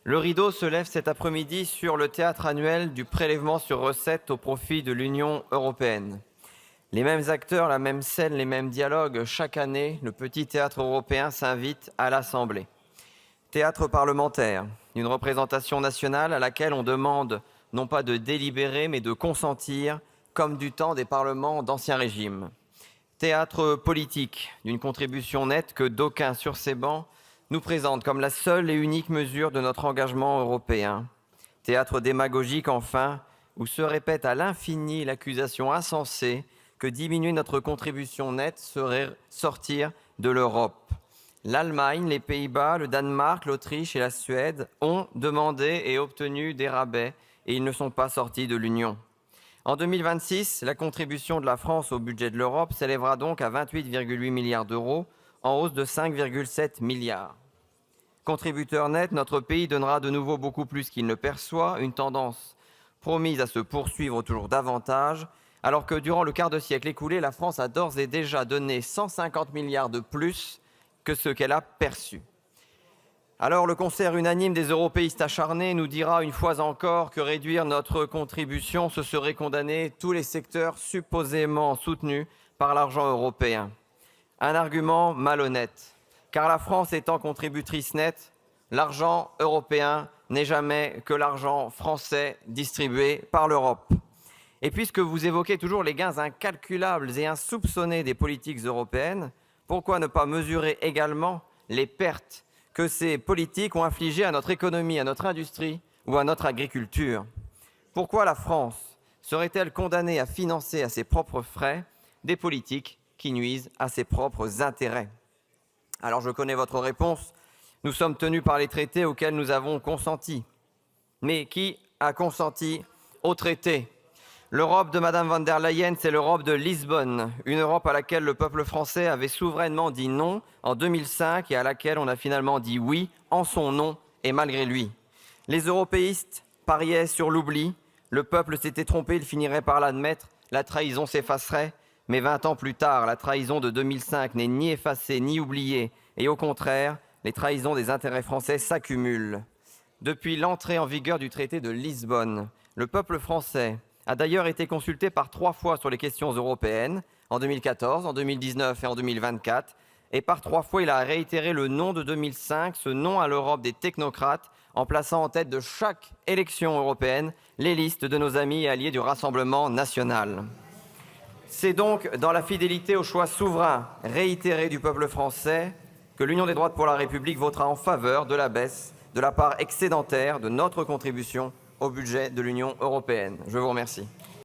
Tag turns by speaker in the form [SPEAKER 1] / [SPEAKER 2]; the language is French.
[SPEAKER 1] Le rideau se lève cet après-midi sur le théâtre annuel du prélèvement sur recettes au profit de l'Union européenne. Les mêmes acteurs, la même scène, les mêmes dialogues. Chaque année, le petit théâtre européen s'invite à l'Assemblée. Théâtre parlementaire, d'une représentation nationale à laquelle on demande non pas de délibérer, mais de consentir, comme du temps des parlements d'Ancien Régime. Théâtre politique, d'une contribution nette que d'aucuns sur ces bancs nous présentent comme la seule et unique mesure de notre engagement européen. Théâtre démagogique, enfin, où se répète à l'infini l'accusation insensée que diminuer notre contribution nette serait sortir de l'Europe. L'Allemagne, les Pays-Bas, le Danemark, l'Autriche et la Suède ont demandé et obtenu des rabais et ils ne sont pas sortis de l'Union. En 2026, la contribution de la France au budget de l'Europe s'élèvera donc à 28,8 milliards d'euros, en hausse de 5,7 milliards. Contributeur net, notre pays donnera de nouveau beaucoup plus qu'il ne perçoit, une tendance promise à se poursuivre toujours davantage, alors que durant le quart de siècle écoulé, la France a d'ores et déjà donné 150 milliards de plus que ce qu'elle a perçu. Alors le concert unanime des européistes acharnés nous dira une fois encore que réduire notre contribution, ce serait condamner tous les secteurs supposément soutenus par l'argent européen. Un argument malhonnête, car la France étant contributrice nette, l'argent européen n'est jamais que l'argent français distribué par l'Europe. Et puisque vous évoquez toujours les gains incalculables et insoupçonnés des politiques européennes, pourquoi ne pas mesurer également les pertes que ces politiques ont infligées à notre économie, à notre industrie ou à notre agriculture? Pourquoi la France serait-elle condamnée à financer à ses propres frais des politiques qui nuisent à ses propres intérêts? Alors je connais votre réponse. Nous sommes tenus par les traités auxquels nous avons consenti. Mais qui a consenti aux traités? L'Europe de Madame von der Leyen, c'est l'Europe de Lisbonne, une Europe à laquelle le peuple français avait souverainement dit non en 2005 et à laquelle on a finalement dit oui en son nom et malgré lui. Les européistes pariaient sur l'oubli, le peuple s'était trompé, il finirait par l'admettre, la trahison s'effacerait, mais 20 ans plus tard, la trahison de 2005 n'est ni effacée ni oubliée, et au contraire, les trahisons des intérêts français s'accumulent. Depuis l'entrée en vigueur du traité de Lisbonne, le peuple français a d'ailleurs été consulté par 3 fois sur les questions européennes, en 2014, en 2019 et en 2024, et par 3 fois il a réitéré le non de 2005, ce non à l'Europe des technocrates, en plaçant en tête de chaque élection européenne les listes de nos amis et alliés du Rassemblement national. C'est donc dans la fidélité au choix souverain réitéré du peuple français que l'Union des droites pour la République votera en faveur de la baisse de la part excédentaire de notre contribution au budget de l'Union européenne. Je vous remercie.